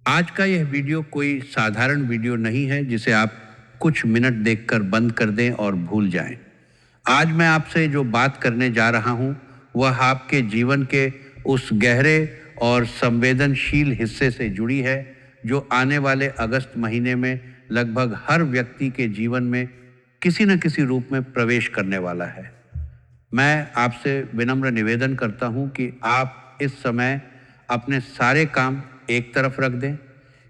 आज का यह वीडियो कोई साधारण वीडियो नहीं है जिसे आप कुछ मिनट देखकर बंद कर दें और भूल जाएं। आज मैं आपसे जो बात करने जा रहा हूं, वह आपके जीवन के उस गहरे और संवेदनशील हिस्से से जुड़ी है जो आने वाले अगस्त महीने में लगभग हर व्यक्ति के जीवन में किसी न किसी रूप में प्रवेश करने वाला है। मैं आपसे विनम्र निवेदन करता हूं कि आप इस समय अपने सारे काम एक तरफ रख दें,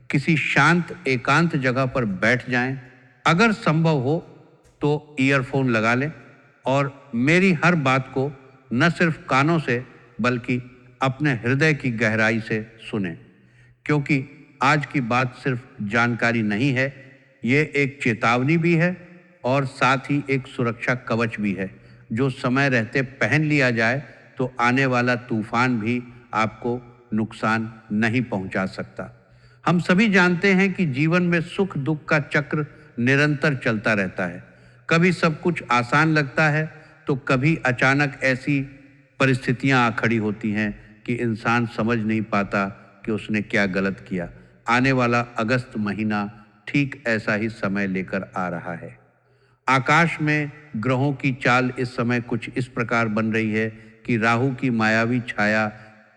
किसी शांत एकांत जगह पर बैठ जाएं। अगर संभव हो तो ईयरफोन लगा लें और मेरी हर बात को न सिर्फ कानों से बल्कि अपने हृदय की गहराई से सुनें, क्योंकि आज की बात सिर्फ जानकारी नहीं है, ये एक चेतावनी भी है और साथ ही एक सुरक्षा कवच भी है जो समय रहते पहन लिया जाए तो आने वाला तूफान भी आपको नुकसान नहीं पहुंचा सकता। हम सभी जानते हैं कि जीवन में सुख दुख का चक्र निरंतर चलता रहता है। कभी सब कुछ आसान लगता है तो कभी अचानक ऐसी परिस्थितियां आ खड़ी होती हैं कि इंसान समझ नहीं पाता कि उसने क्या गलत किया। आने वाला अगस्त महीना ठीक ऐसा ही समय लेकर आ रहा है। आकाश में ग्रहों की चाल इस समय कुछ इस प्रकार बन रही है कि राहु की मायावी छाया,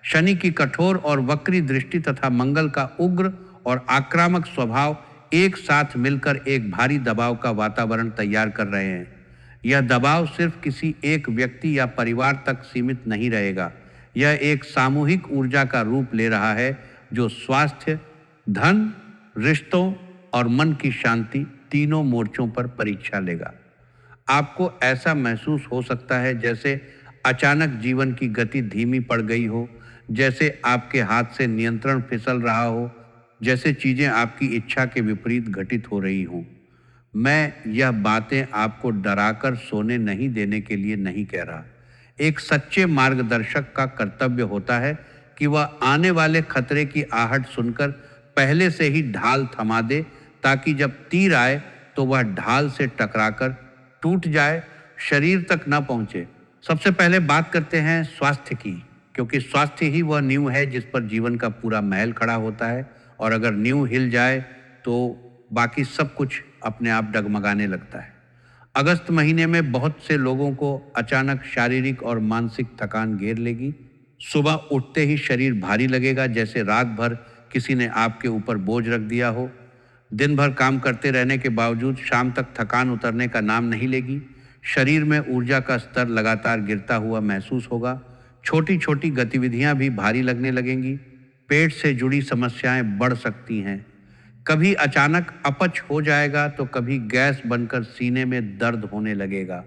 शनि की कठोर और वक्री दृष्टि तथा मंगल का उग्र और आक्रामक स्वभाव एक साथ मिलकर एक भारी दबाव का वातावरण तैयार कर रहे हैं। यह दबाव सिर्फ किसी एक व्यक्ति या परिवार तक सीमित नहीं रहेगा। यह एक सामूहिक ऊर्जा का रूप ले रहा है जो स्वास्थ्य, धन, रिश्तों और मन की शांति तीनों मोर्चों पर परीक्षा लेगा। आपको ऐसा महसूस हो सकता है जैसे अचानक जीवन की गति धीमी पड़ गई हो, जैसे आपके हाथ से नियंत्रण फिसल रहा हो, जैसे चीजें आपकी इच्छा के विपरीत घटित हो रही हों। मैं यह बातें आपको डराकर सोने नहीं देने के लिए नहीं कह रहा। एक सच्चे मार्गदर्शक का कर्तव्य होता है कि वह आने वाले खतरे की आहट सुनकर पहले से ही ढाल थमा दे, ताकि जब तीर आए तो वह ढाल से टकराकर टूट जाए, शरीर तक न पहुंचे। सबसे पहले बात करते हैं स्वास्थ्य की, क्योंकि स्वास्थ्य ही वह नींव है जिस पर जीवन का पूरा महल खड़ा होता है, और अगर नींव हिल जाए तो बाकी सब कुछ अपने आप डगमगाने लगता है। अगस्त महीने में बहुत से लोगों को अचानक शारीरिक और मानसिक थकान घेर लेगी। सुबह उठते ही शरीर भारी लगेगा, जैसे रात भर किसी ने आपके ऊपर बोझ रख दिया हो। दिन भर काम करते रहने के बावजूद शाम तक थकान उतरने का नाम नहीं लेगी। शरीर में ऊर्जा का स्तर लगातार गिरता हुआ महसूस होगा। छोटी छोटी गतिविधियां भी भारी लगने लगेंगी। पेट से जुड़ी समस्याएं बढ़ सकती हैं। कभी अचानक अपच हो जाएगा तो कभी गैस बनकर सीने में दर्द होने लगेगा।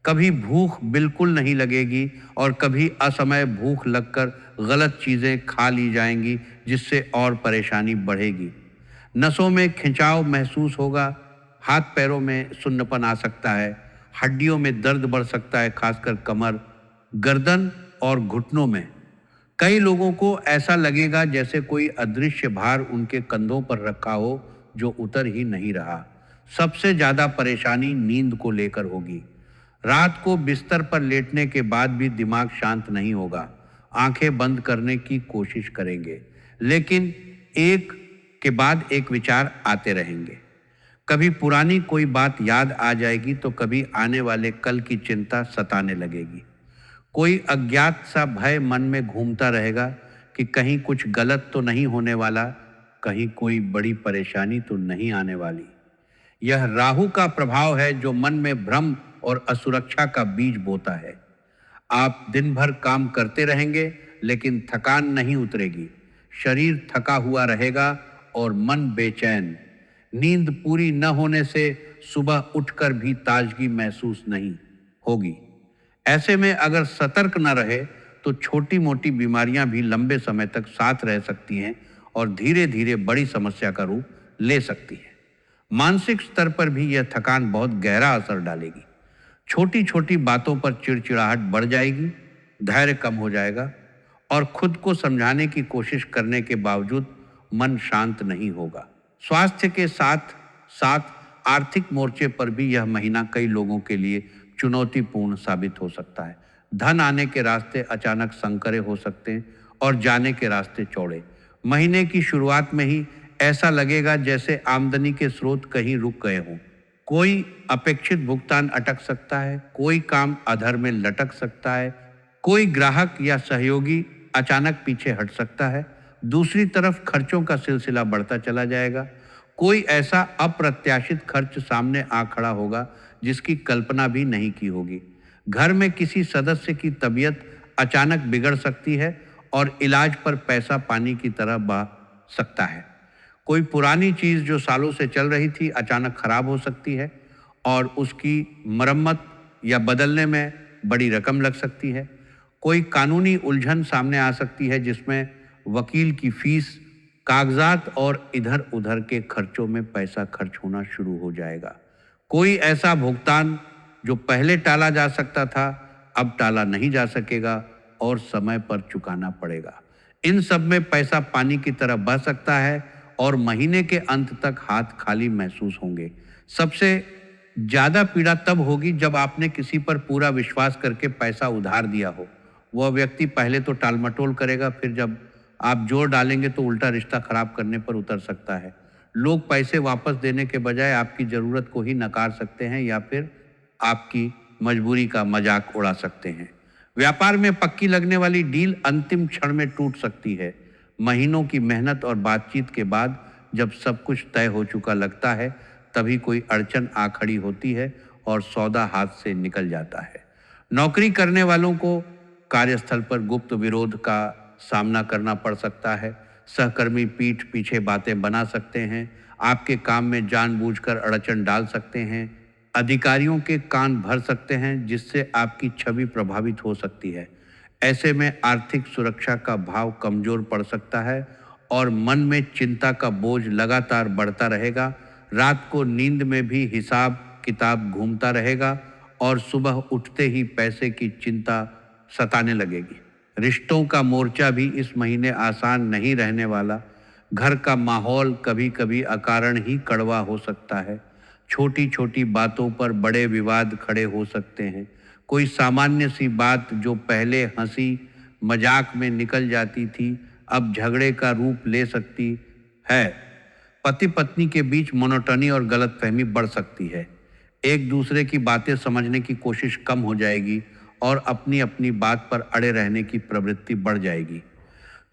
कभी भूख बिल्कुल नहीं लगेगी और कभी असमय भूख लगकर गलत चीज़ें खा ली जाएंगी, जिससे और परेशानी बढ़ेगी। नसों में खिंचाव महसूस होगा, हाथ पैरों में सुन्नपन आ सकता है, हड्डियों में दर्द बढ़ सकता है, खासकर कमर, गर्दन और घुटनों में। कई लोगों को ऐसा लगेगा जैसे कोई अदृश्य भार उनके कंधों पर रखा हो जो उतर ही नहीं रहा। सबसे ज़्यादा परेशानी नींद को लेकर होगी। रात को बिस्तर पर लेटने के बाद भी दिमाग शांत नहीं होगा। आंखें बंद करने की कोशिश करेंगे, लेकिन एक के बाद एक विचार आते रहेंगे। कभी पुरानी कोई बात याद आ जाएगी तो कभी आने वाले कल की चिंता सताने लगेगी। कोई अज्ञात सा भय मन में घूमता रहेगा कि कहीं कुछ गलत तो नहीं होने वाला, कहीं कोई बड़ी परेशानी तो नहीं आने वाली। यह राहु का प्रभाव है जो मन में भ्रम और असुरक्षा का बीज बोता है। आप दिन भर काम करते रहेंगे लेकिन थकान नहीं उतरेगी। शरीर थका हुआ रहेगा और मन बेचैन। नींद पूरी न होने से सुबह उठकर भी ताजगी महसूस नहीं होगी। ऐसे में अगर सतर्क न रहे तो छोटी मोटी बीमारियां भी लंबे समय तक साथ रह सकती हैं और धीरे धीरे बड़ी समस्या का रूप ले सकती है। मानसिक स्तर पर भी यह थकान बहुत गहरा असर डालेगी। छोटी छोटी बातों पर चिड़चिड़ाहट बढ़ जाएगी, धैर्य कम हो जाएगा और खुद को समझाने की कोशिश करने के बावजूद मन शांत नहीं होगा। स्वास्थ्य के साथ साथ आर्थिक मोर्चे पर भी यह महीना कई लोगों के लिए चुनौतीपूर्ण साबित हो सकता है। धन आने के रास्ते अचानक संकरे हो सकते हैं और जाने के रास्ते चौड़े। महीने की शुरुआत में ही ऐसा लगेगा जैसे आमदनी के स्रोत कहीं रुक गए हों। कोई अपेक्षित भुगतान अटक सकता है, कोई काम अधर में लटक सकता है, कोई ग्राहक या सहयोगी अचानक पीछे हट सकता है। दूसरी तरफ खर्चों का सिलसिला बढ़ता चला जाएगा। कोई ऐसा अप्रत्याशित खर्च सामने आ खड़ा होगा जिसकी कल्पना भी नहीं की होगी। घर में किसी सदस्य की तबीयत अचानक बिगड़ सकती है और इलाज पर पैसा पानी की तरह बह सकता है। कोई पुरानी चीज़ जो सालों से चल रही थी अचानक खराब हो सकती है और उसकी मरम्मत या बदलने में बड़ी रकम लग सकती है। कोई कानूनी उलझन सामने आ सकती है जिसमें वकील की फीस, कागजात और इधर उधर के खर्चों में पैसा खर्च होना शुरू हो जाएगा। कोई ऐसा भुगतान जो पहले टाला जा सकता था अब टाला नहीं जा सकेगा और समय पर चुकाना पड़ेगा। इन सब में पैसा पानी की तरह बह सकता है और महीने के अंत तक हाथ खाली महसूस होंगे। सबसे ज़्यादा पीड़ा तब होगी जब आपने किसी पर पूरा विश्वास करके पैसा उधार दिया हो। वह व्यक्ति पहले तो टालमटोल करेगा, फिर जब आप जोर डालेंगे तो उल्टा रिश्ता खराब करने पर उतर सकता है। लोग पैसे वापस देने के बजाय आपकी ज़रूरत को ही नकार सकते हैं या फिर आपकी मजबूरी का मजाक उड़ा सकते हैं। व्यापार में पक्की लगने वाली डील अंतिम क्षण में टूट सकती है। महीनों की मेहनत और बातचीत के बाद जब सब कुछ तय हो चुका लगता है तभी कोई अड़चन आ खड़ी होती है और सौदा हाथ से निकल जाता है। नौकरी करने वालों को कार्यस्थल पर गुप्त विरोध का सामना करना पड़ सकता है। सहकर्मी पीठ पीछे बातें बना सकते हैं, आपके काम में जानबूझकर अड़चन डाल सकते हैं, अधिकारियों के कान भर सकते हैं जिससे आपकी छवि प्रभावित हो सकती है। ऐसे में आर्थिक सुरक्षा का भाव कमजोर पड़ सकता है और मन में चिंता का बोझ लगातार बढ़ता रहेगा। रात को नींद में भी हिसाब किताब घूमता रहेगा और सुबह उठते ही पैसे की चिंता सताने लगेगी। रिश्तों का मोर्चा भी इस महीने आसान नहीं रहने वाला। घर का माहौल कभी कभी अकारण ही कड़वा हो सकता है। छोटी छोटी बातों पर बड़े विवाद खड़े हो सकते हैं। कोई सामान्य सी बात जो पहले हंसी मजाक में निकल जाती थी अब झगड़े का रूप ले सकती है। पति पत्नी के बीच मोनोटनी और गलतफहमी बढ़ सकती है। एक दूसरे की बातें समझने की कोशिश कम हो जाएगी और अपनी अपनी बात पर अड़े रहने की प्रवृत्ति बढ़ जाएगी।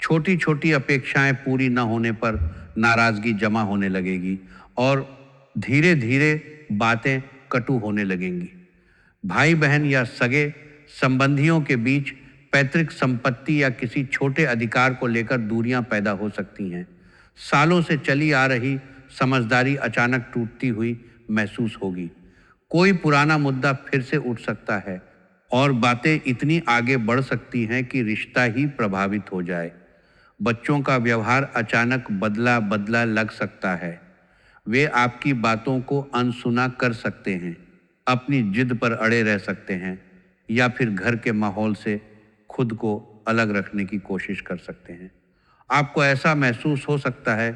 छोटी छोटी अपेक्षाएं पूरी न होने पर नाराजगी जमा होने लगेगी और धीरे धीरे बातें कटु होने लगेंगी। भाई बहन या सगे संबंधियों के बीच पैतृक संपत्ति या किसी छोटे अधिकार को लेकर दूरियां पैदा हो सकती हैं। सालों से चली आ रही समझदारी अचानक टूटती हुई महसूस होगी। कोई पुराना मुद्दा फिर से उठ सकता है और बातें इतनी आगे बढ़ सकती हैं कि रिश्ता ही प्रभावित हो जाए। बच्चों का व्यवहार अचानक बदला बदला लग सकता है। वे आपकी बातों को अनसुना कर सकते हैं, अपनी जिद पर अड़े रह सकते हैं या फिर घर के माहौल से खुद को अलग रखने की कोशिश कर सकते हैं। आपको ऐसा महसूस हो सकता है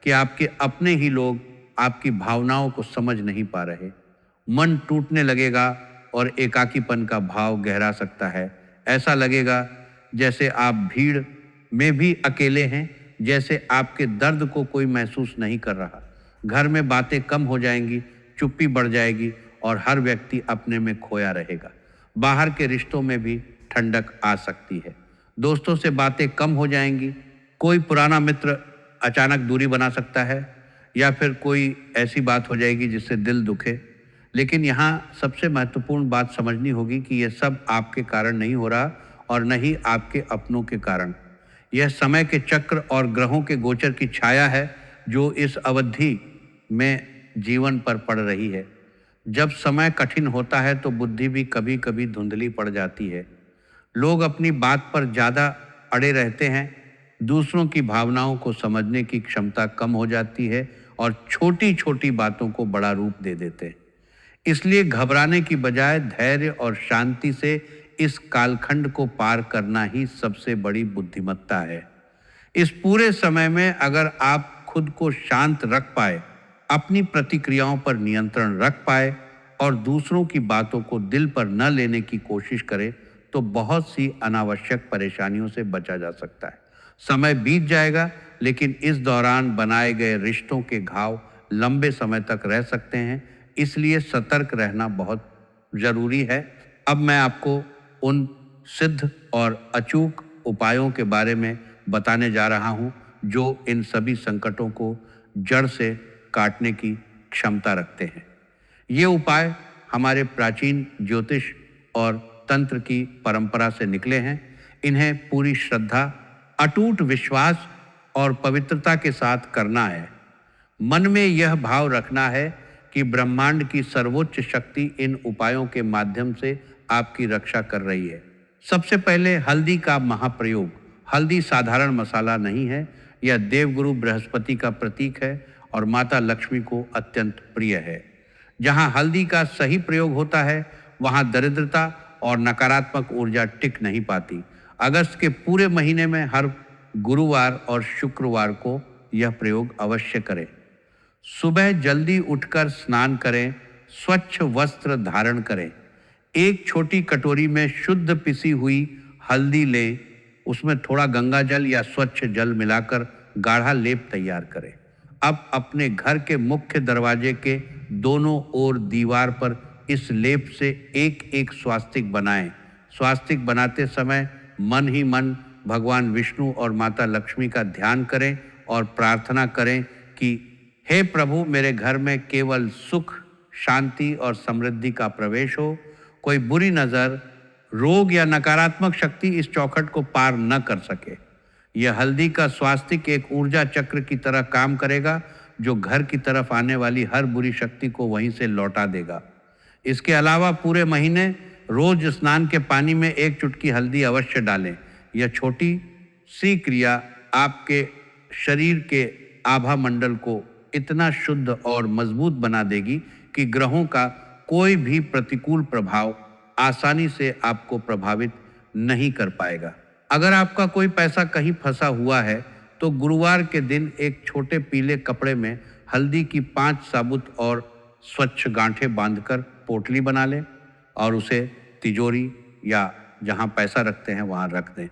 कि आपके अपने ही लोग आपकी भावनाओं को समझ नहीं पा रहे। मन टूटने लगेगा और एकाकीपन का भाव गहरा सकता है। ऐसा लगेगा जैसे आप भीड़ में भी अकेले हैं, जैसे आपके दर्द को कोई महसूस नहीं कर रहा। घर में बातें कम हो जाएंगी, चुप्पी बढ़ जाएगी और हर व्यक्ति अपने में खोया रहेगा। बाहर के रिश्तों में भी ठंडक आ सकती है। दोस्तों से बातें कम हो जाएंगी। कोई पुराना मित्र अचानक दूरी बना सकता है या फिर कोई ऐसी बात हो जाएगी जिससे दिल दुखे। लेकिन यहाँ सबसे महत्वपूर्ण बात समझनी होगी कि यह सब आपके कारण नहीं हो रहा और न ही आपके अपनों के कारण। यह समय के चक्र और ग्रहों के गोचर की छाया है जो इस अवधि में जीवन पर पड़ रही है। जब समय कठिन होता है तो बुद्धि भी कभी कभी धुंधली पड़ जाती है। लोग अपनी बात पर ज़्यादा अड़े रहते हैं, दूसरों की भावनाओं को समझने की क्षमता कम हो जाती है और छोटी छोटी बातों को बड़ा रूप दे देते हैं। इसलिए घबराने की बजाय धैर्य और शांति से इस कालखंड को पार करना ही सबसे बड़ी बुद्धिमत्ता है। इस पूरे समय में अगर आप खुद को शांत रख पाए, अपनी प्रतिक्रियाओं पर नियंत्रण रख पाए और दूसरों की बातों को दिल पर न लेने की कोशिश करें तो बहुत सी अनावश्यक परेशानियों से बचा जा सकता है। समय बीत जाएगा लेकिन इस दौरान बनाए गए रिश्तों के घाव लंबे समय तक रह सकते हैं, इसलिए सतर्क रहना बहुत ज़रूरी है। अब मैं आपको उन सिद्ध और अचूक उपायों के बारे में बताने जा रहा हूँ जो इन सभी संकटों को जड़ से काटने की क्षमता रखते हैं। ये उपाय हमारे प्राचीन ज्योतिष और तंत्र की परंपरा से निकले हैं। इन्हें पूरी श्रद्धा, अटूट विश्वास और पवित्रता के साथ करना है। मन में यह भाव रखना है कि ब्रह्मांड की सर्वोच्च शक्ति इन उपायों के माध्यम से आपकी रक्षा कर रही है। सबसे पहले हल्दी का महाप्रयोग। हल्दी साधारण मसाला नहीं है, यह देवगुरु बृहस्पति का प्रतीक है और माता लक्ष्मी को अत्यंत प्रिय है। जहाँ हल्दी का सही प्रयोग होता है वहाँ दरिद्रता और नकारात्मक ऊर्जा टिक नहीं पाती। अगस्त के पूरे महीने में हर गुरुवार और शुक्रवार को यह प्रयोग अवश्य करें। सुबह जल्दी उठकर स्नान करें, स्वच्छ वस्त्र धारण करें, एक छोटी कटोरी में शुद्ध पिसी हुई हल्दी लें, उसमें थोड़ा गंगा जल या स्वच्छ जल मिलाकर गाढ़ा लेप तैयार करें। अब अपने घर के मुख्य दरवाजे के दोनों ओर दीवार पर इस लेप से एक एक स्वास्तिक बनाएं। स्वास्तिक बनाते समय मन ही मन भगवान विष्णु और माता लक्ष्मी का ध्यान करें और प्रार्थना करें कि हे प्रभु, मेरे घर में केवल सुख, शांति और समृद्धि का प्रवेश हो। कोई बुरी नज़र, रोग या नकारात्मक शक्ति इस चौखट को पार न कर सके। यह हल्दी का स्वास्तिक एक ऊर्जा चक्र की तरह काम करेगा जो घर की तरफ आने वाली हर बुरी शक्ति को वहीं से लौटा देगा। इसके अलावा पूरे महीने रोज स्नान के पानी में एक चुटकी हल्दी अवश्य डालें। यह छोटी सी क्रिया आपके शरीर के आभा मंडल को इतना शुद्ध और मजबूत बना देगी कि ग्रहों का कोई भी प्रतिकूल प्रभाव आसानी से आपको प्रभावित नहीं कर पाएगा। अगर आपका कोई पैसा कहीं फंसा हुआ है तो गुरुवार के दिन एक छोटे पीले कपड़े में हल्दी की 5 साबुत और स्वच्छ गांठें बांधकर पोटली बना लें और उसे तिजोरी या जहां पैसा रखते हैं वहां रख दें।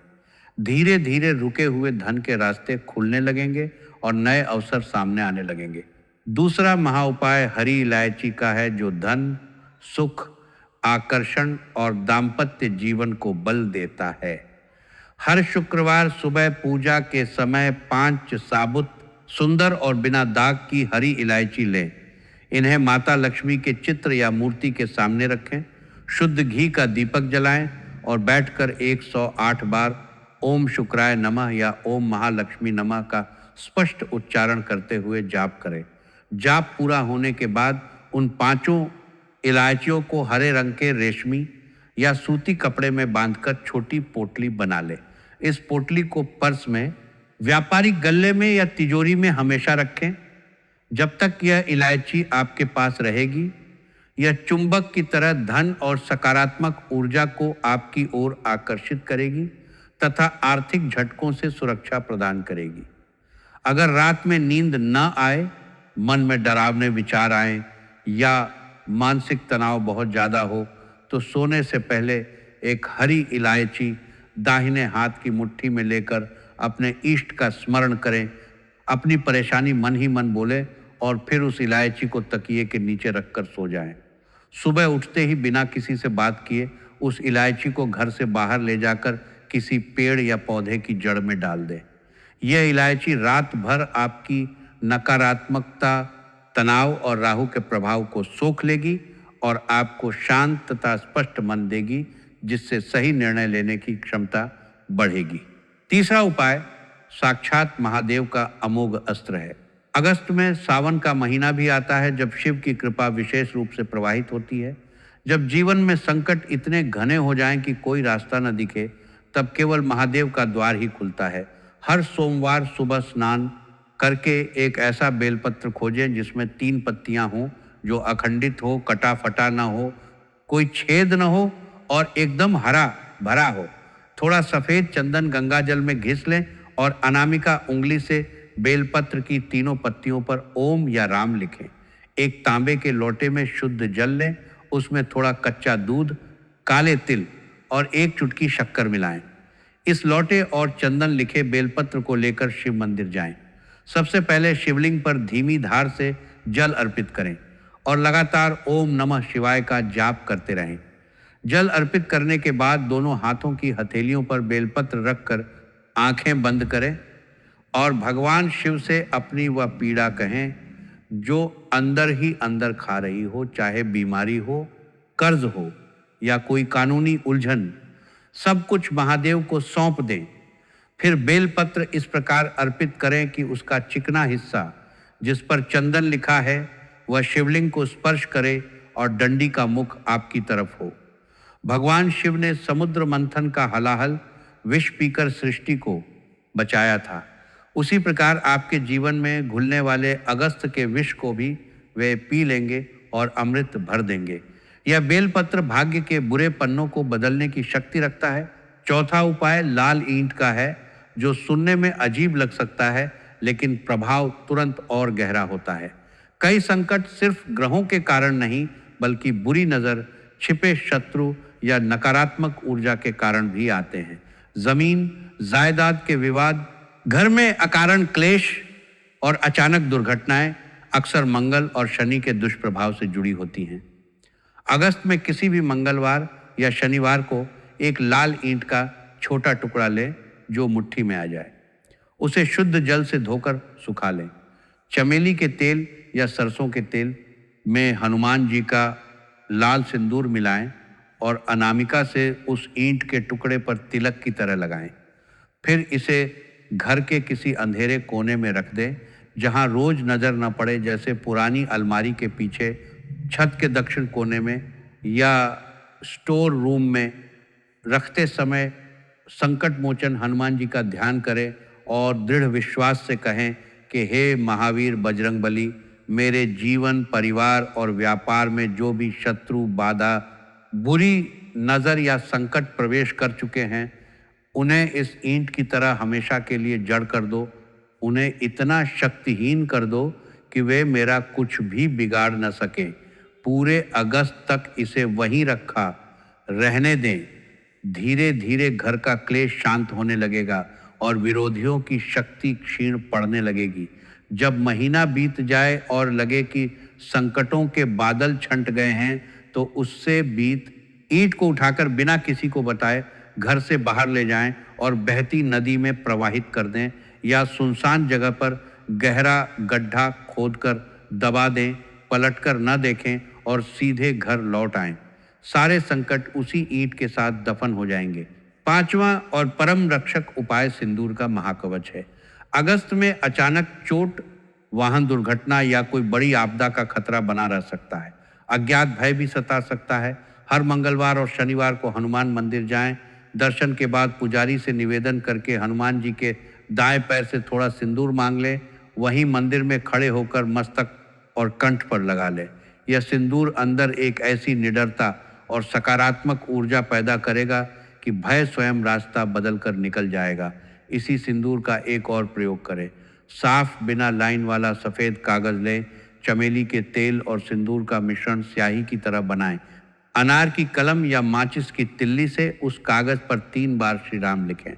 धीरे धीरे रुके हुए धन के रास्ते खुलने लगेंगे और नए अवसर सामने आने लगेंगे। दूसरा महाउपाय हरी इलायची का है जो धन, सुख, आकर्षण और दाम्पत्य जीवन को बल देता है। हर शुक्रवार सुबह पूजा के समय 5 साबुत, सुंदर और बिना दाग की हरी इलायची लें। इन्हें माता लक्ष्मी के चित्र या मूर्ति के सामने रखें। शुद्ध घी का दीपक जलाएं और बैठकर 108 बार ओम शुक्राय नमः या ओम महालक्ष्मी नमः का स्पष्ट उच्चारण करते हुए जाप करें। जाप पूरा होने के बाद उन 5 इलायचियों को हरे रंग के रेशमी या सूती कपड़े में बांधकर छोटी पोटली बना ले। इस पोटली को पर्स में, व्यापारिक गल्ले में या तिजोरी में हमेशा रखें। जब तक यह इलायची आपके पास रहेगी, यह चुंबक की तरह धन और सकारात्मक ऊर्जा को आपकी ओर आकर्षित करेगी तथा आर्थिक झटकों से सुरक्षा प्रदान करेगी। अगर रात में नींद न आए, मन में डरावने विचार आए या मानसिक तनाव बहुत ज़्यादा हो तो सोने से पहले एक हरी इलायची दाहिने हाथ की मुट्ठी में लेकर अपने इष्ट का स्मरण करें। अपनी परेशानी मन ही मन बोले और फिर उस इलायची को तकिए के नीचे रखकर सो जाएं। सुबह उठते ही बिना किसी से बात किए उस इलायची को घर से बाहर ले जाकर किसी पेड़ या पौधे की जड़ में डाल दें। यह इलायची रात भर आपकी नकारात्मकता, तनाव और राहु के प्रभाव को सोख लेगी और आपको शांत तथा स्पष्ट मन देगी, जिससे सही निर्णय लेने की क्षमता बढ़ेगी। तीसरा उपाय साक्षात महादेव का अमोघ अस्त्र है। अगस्त में सावन का महीना भी आता है जब शिव की कृपा विशेष रूप से प्रवाहित होती है। जब जीवन में संकट इतने घने हो जाएं कि कोई रास्ता न दिखे, तब केवल महादेव का द्वार ही खुलता है। हर सोमवार सुबह स्नान करके एक ऐसा बेलपत्र खोजें जिसमें 3 पत्तियां हों, जो अखंडित हो, कटा फटा ना हो, कोई छेद न हो और एकदम हरा भरा हो। थोड़ा सफ़ेद चंदन गंगा जल में घिस लें और अनामिका उंगली से बेलपत्र की 3 पत्तियों पर ओम या राम लिखें। एक तांबे के लोटे में शुद्ध जल लें, उसमें थोड़ा कच्चा दूध, काले तिल और 1 चुटकी शक्कर मिलाएं। इस लौटे और चंदन लिखे बेलपत्र को लेकर शिव मंदिर जाएं। सबसे पहले शिवलिंग पर धीमी धार से जल अर्पित करें और लगातार ओम नमः शिवाय का जाप करते रहें। जल अर्पित करने के बाद दोनों हाथों की हथेलियों पर बेलपत्र रखकर आंखें बंद करें और भगवान शिव से अपनी वह पीड़ा कहें जो अंदर ही अंदर खा रही हो, चाहे बीमारी हो, कर्ज हो या कोई कानूनी उलझन। सब कुछ महादेव को सौंप दें। फिर बेलपत्र इस प्रकार अर्पित करें कि उसका चिकना हिस्सा जिस पर चंदन लिखा है वह शिवलिंग को स्पर्श करे और डंडी का मुख आपकी तरफ हो। भगवान शिव ने समुद्र मंथन का हलाहल विष पीकर सृष्टि को बचाया था। उसी प्रकार आपके जीवन में घुलने वाले अगस्त के विष को भी वे पी लेंगे और अमृत भर देंगे। यह बेलपत्र भाग्य के बुरे पन्नों को बदलने की शक्ति रखता है। चौथा उपाय लाल ईंट का है, जो सुनने में अजीब लग सकता है लेकिन प्रभाव तुरंत और गहरा होता है। कई संकट सिर्फ ग्रहों के कारण नहीं बल्कि बुरी नज़र, छिपे शत्रु या नकारात्मक ऊर्जा के कारण भी आते हैं। जमीन जायदाद के विवाद, घर में अकारण क्लेश और अचानक दुर्घटनाएं अक्सर मंगल और शनि के दुष्प्रभाव से जुड़ी होती हैं। अगस्त में किसी भी मंगलवार या शनिवार को एक लाल ईंट का छोटा टुकड़ा लें जो मुट्ठी में आ जाए। उसे शुद्ध जल से धोकर सुखा लें। चमेली के तेल या सरसों के तेल में हनुमान जी का लाल सिंदूर मिलाएं और अनामिका से उस ईंट के टुकड़े पर तिलक की तरह लगाएं। फिर इसे घर के किसी अंधेरे कोने में रख दें जहां रोज नजर न पड़े, जैसे पुरानी अलमारी के पीछे, छत के दक्षिण कोने में या स्टोर रूम में। रखते समय संकट मोचन हनुमान जी का ध्यान करें और दृढ़ विश्वास से कहें कि हे महावीर बजरंगबली, मेरे जीवन, परिवार और व्यापार में जो भी शत्रु, बाधा, बुरी नज़र या संकट प्रवेश कर चुके हैं उन्हें इस ईंट की तरह हमेशा के लिए जड़ कर दो। उन्हें इतना शक्तिहीन कर दो कि वे मेरा कुछ भी बिगाड़ न सके। पूरे अगस्त तक इसे वहीं रखा रहने दें। धीरे धीरे घर का क्लेश शांत होने लगेगा और विरोधियों की शक्ति क्षीण पड़ने लगेगी। जब महीना बीत जाए और लगे कि संकटों के बादल छंट गए हैं तो उससे बीत ईंट को उठाकर बिना किसी को बताए घर से बाहर ले जाएं और बहती नदी में प्रवाहित कर दें या सुनसान जगह पर गहरा गड्ढा खोदकर दबा दें। पलटकर न देखें और सीधे घर लौट आएं। सारे संकट उसी ईंट के साथ दफन हो जाएंगे। पांचवा और परम रक्षक उपाय सिंदूर का महाकवच है। अगस्त में अचानक चोट, वाहन दुर्घटना या कोई बड़ी आपदा का खतरा बना रह सकता है। अज्ञात भय भी सता सकता है। हर मंगलवार और शनिवार को हनुमान मंदिर जाएं। दर्शन के बाद पुजारी से निवेदन करके हनुमान जी के दाएं पैर से थोड़ा सिंदूर मांग लें। वहीं मंदिर में खड़े होकर मस्तक और कंठ पर लगा लें। यह सिंदूर अंदर एक ऐसी निडरता और सकारात्मक ऊर्जा पैदा करेगा कि भय स्वयं रास्ता बदलकर निकल जाएगा। इसी सिंदूर का एक और प्रयोग करें। साफ बिना लाइन वाला सफ़ेद कागज़ लें। चमेली के तेल और सिंदूर का मिश्रण स्याही की तरह बनाएं। अनार की कलम या माचिस की तिल्ली से उस कागज़ पर 3 बार श्री राम लिखें।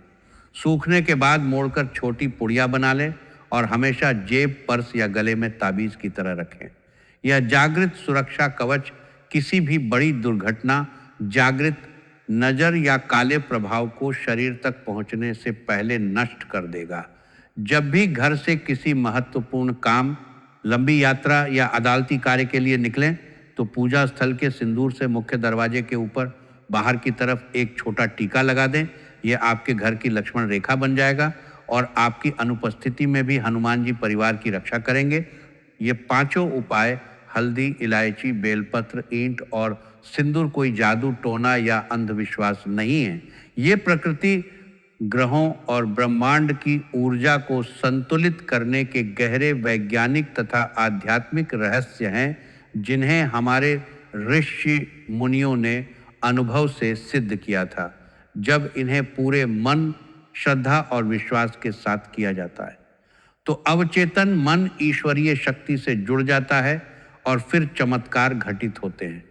सूखने के बाद मोड़कर छोटी पुड़िया बना लें और हमेशा जेब, पर्स या गले में ताबीज़ की तरह रखें। यह जागृत सुरक्षा कवच किसी भी बड़ी दुर्घटना, जागृत नज़र या काले प्रभाव को शरीर तक पहुंचने से पहले नष्ट कर देगा। जब भी घर से किसी महत्वपूर्ण काम, लंबी यात्रा या अदालती कार्य के लिए निकलें तो पूजा स्थल के सिंदूर से मुख्य दरवाजे के ऊपर बाहर की तरफ एक छोटा टीका लगा दें। यह आपके घर की लक्ष्मण रेखा बन जाएगा और आपकी अनुपस्थिति में भी हनुमान जी परिवार की रक्षा करेंगे। ये पांचों उपाय, हल्दी, इलायची, बेलपत्र, ईंट और सिंदूर, कोई जादू टोना या अंधविश्वास नहीं है। ये प्रकृति, ग्रहों और ब्रह्मांड की ऊर्जा को संतुलित करने के गहरे वैज्ञानिक तथा आध्यात्मिक रहस्य हैं जिन्हें हमारे ऋषि मुनियों ने अनुभव से सिद्ध किया था। जब इन्हें पूरे मन, श्रद्धा और विश्वास के साथ किया जाता है तो अवचेतन मन ईश्वरीय शक्ति से जुड़ जाता है और फिर चमत्कार घटित होते हैं।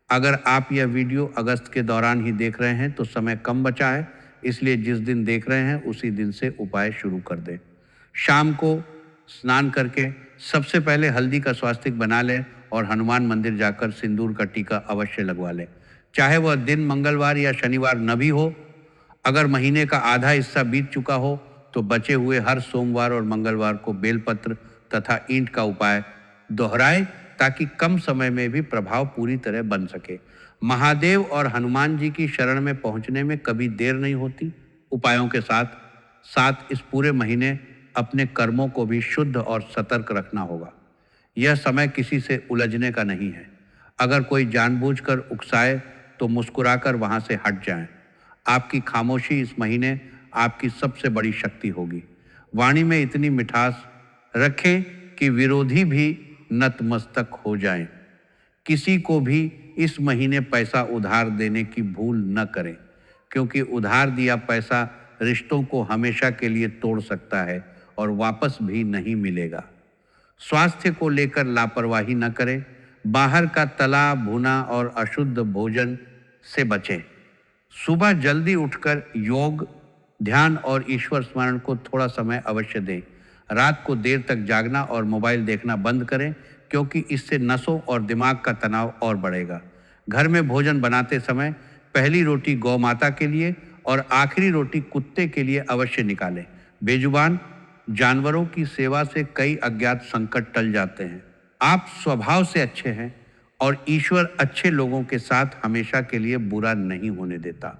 अगर आप यह वीडियो अगस्त के दौरान ही देख रहे हैं तो समय कम बचा है, इसलिए जिस दिन देख रहे हैं उसी दिन से उपाय शुरू कर दें। शाम को स्नान करके सबसे पहले हल्दी का स्वास्तिक बना लें और हनुमान मंदिर जाकर सिंदूर का टीका अवश्य लगवा लें, चाहे वह दिन मंगलवार या शनिवार न भी हो। अगर महीने का आधा हिस्सा बीत चुका हो तो बचे हुए हर सोमवार और मंगलवार को बेलपत्र तथा ईंट का उपाय दोहराएं ताकि कम समय में भी प्रभाव पूरी तरह बन सके। महादेव और हनुमान जी की शरण में पहुंचने में कभी देर नहीं होती। उपायों के साथ साथ इस पूरे महीने अपने कर्मों को भी शुद्ध और सतर्क रखना होगा। यह समय किसी से उलझने का नहीं है। अगर कोई जानबूझकर उकसाए तो मुस्कुराकर वहां से हट जाएं। आपकी खामोशी इस महीने आपकी सबसे बड़ी शक्ति होगी। वाणी में इतनी मिठास रखें कि विरोधी भी नतमस्तक हो जाएं। किसी को भी इस महीने पैसा उधार देने की भूल न करें, क्योंकि उधार दिया पैसा रिश्तों को हमेशा के लिए तोड़ सकता है और वापस भी नहीं मिलेगा। स्वास्थ्य को लेकर लापरवाही न करें। बाहर का तला भुना और अशुद्ध भोजन से बचें। सुबह जल्दी उठकर योग, ध्यान और ईश्वर स्मरण को थोड़ा समय अवश्य दें। रात को देर तक जागना और मोबाइल देखना बंद करें, क्योंकि इससे नसों और दिमाग का तनाव और बढ़ेगा। घर में भोजन बनाते समय पहली रोटी गौ माता के लिए और आखिरी रोटी कुत्ते के लिए अवश्य निकालें। बेजुबान जानवरों की सेवा से कई अज्ञात संकट टल जाते हैं। आप स्वभाव से अच्छे हैं और ईश्वर अच्छे लोगों के साथ हमेशा के लिए बुरा नहीं होने देता।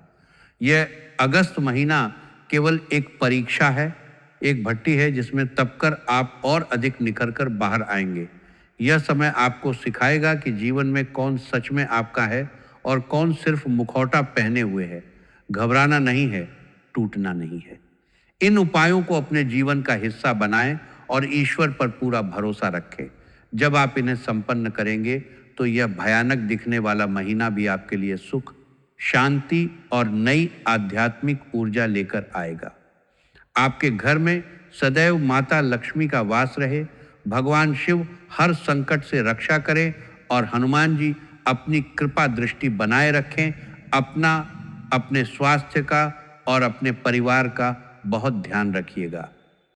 यह अगस्त महीना केवल एक परीक्षा है, एक भट्टी है जिसमें तपकर आप और अधिक निखर कर बाहर आएंगे। यह समय आपको सिखाएगा कि जीवन में कौन सच में आपका है और कौन सिर्फ मुखौटा पहने हुए है। घबराना नहीं है, टूटना नहीं है। इन उपायों को अपने जीवन का हिस्सा बनाएं और ईश्वर पर पूरा भरोसा रखें। जब आप इन्हें संपन्न करेंगे तो यह भयानक दिखने वाला महीना भी आपके लिए सुख, शांति और नई आध्यात्मिक ऊर्जा लेकर आएगा। आपके घर में सदैव माता लक्ष्मी का वास रहे, भगवान शिव हर संकट से रक्षा करें और हनुमान जी अपनी कृपा दृष्टि बनाए रखें। अपने स्वास्थ्य का और अपने परिवार का बहुत ध्यान रखिएगा।